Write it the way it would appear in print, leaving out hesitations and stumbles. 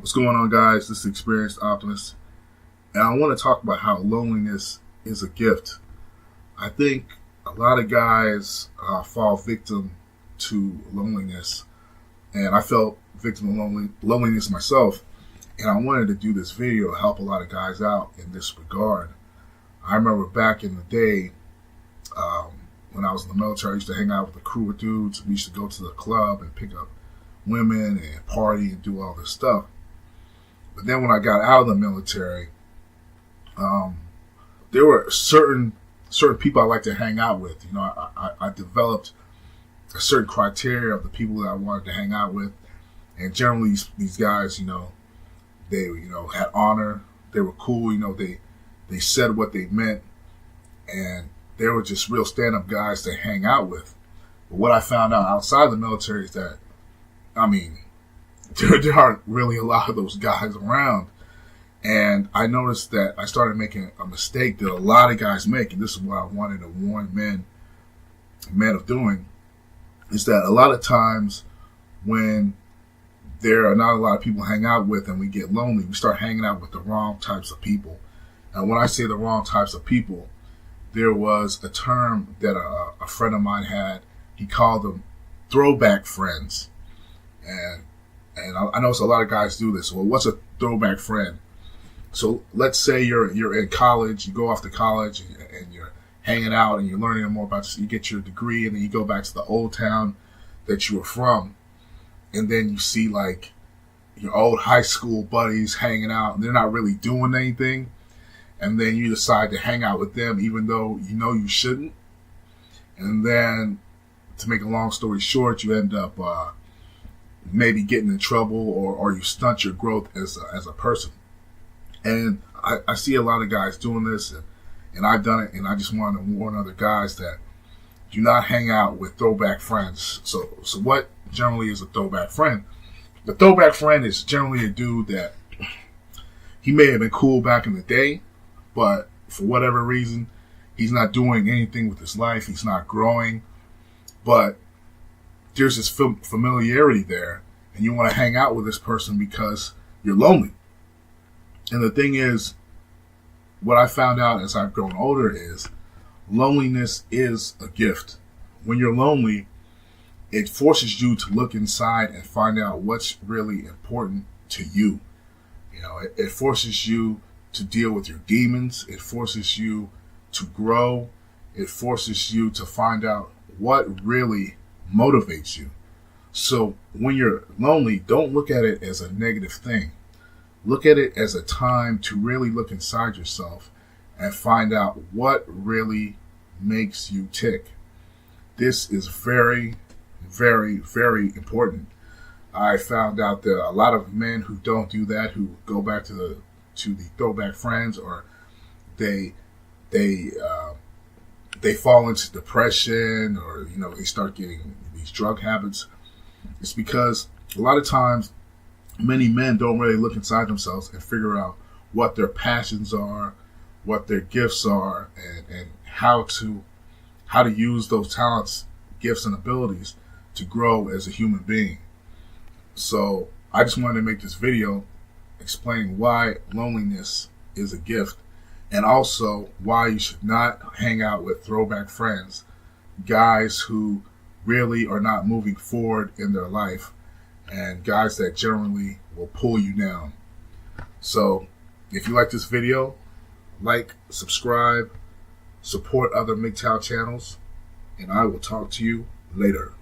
What's going on, guys? This is Experienced Optimist, and I want to talk about how loneliness is a gift. I think a lot of guys fall victim to loneliness, and I felt victim of loneliness myself, and I wanted to do this video to help a lot of guys out in this regard. I remember back in the day, when I was in the military, I used to hang out with a crew of dudes. We used to go to the club and pick up women and party and do all this stuff. But then when I got out of the military, there were certain people I like to hang out with. You know, I developed a certain criteria of the people that I wanted to hang out with, and generally these guys, they had honor. They were cool. They said what they meant, and they were just real stand-up guys to hang out with. But what I found out outside the military is that, there aren't really a lot of those guys around. And I noticed that I started making a mistake that a lot of guys make, and this is what I wanted to warn men of doing, is that a lot of times when there are not a lot of people to hang out with and we get lonely, we start hanging out with the wrong types of people. And when I say the wrong types of people, there was a term that a friend of mine had. He called them throwback friends. And I know a lot of guys do this. Well, what's a throwback friend? So let's say you're in college, you go off to college and you're hanging out and you're learning more about this. You get your degree and then you go back to the old town that you were from. And then you see like your old high school buddies hanging out and they're not really doing anything. And then you decide to hang out with them even though you know you shouldn't. And then to make a long story short, you end up maybe getting in trouble or you stunt your growth as a person. And I see a lot of guys doing this, and I've done it, and I just want to warn other guys that do not hang out with throwback friends. So what generally is a throwback friend? The throwback friend is generally a dude that he may have been cool back in the day, but for whatever reason, he's not doing anything with his life. He's not growing, but there's this familiarity there, and you want to hang out with this person because you're lonely. And the thing is, what I found out as I've grown older is loneliness is a gift. When you're lonely, it forces you to look inside and find out what's really important to you. It forces you to deal with your demons. It forces you to grow. It forces you to find out what really motivates you. So when you're lonely, don't look at it as a negative thing. Look at it as a time to really look inside yourself and find out what really makes you tick. This is very, very, very important. I found out that a lot of men who don't do that, who go back to the throwback friends, or they fall into depression, or they start getting these drug habits. It's because a lot of times many men don't really look inside themselves and figure out what their passions are, what their gifts are, and how to use those talents, gifts, and abilities to grow as a human being. So I just wanted to make this video explaining why loneliness is a gift, and also why you should not hang out with throwback friends, guys who really are not moving forward in their life, and guys that generally will pull you down. So if you like this video, like, subscribe, support other MGTOW channels, and I will talk to you later.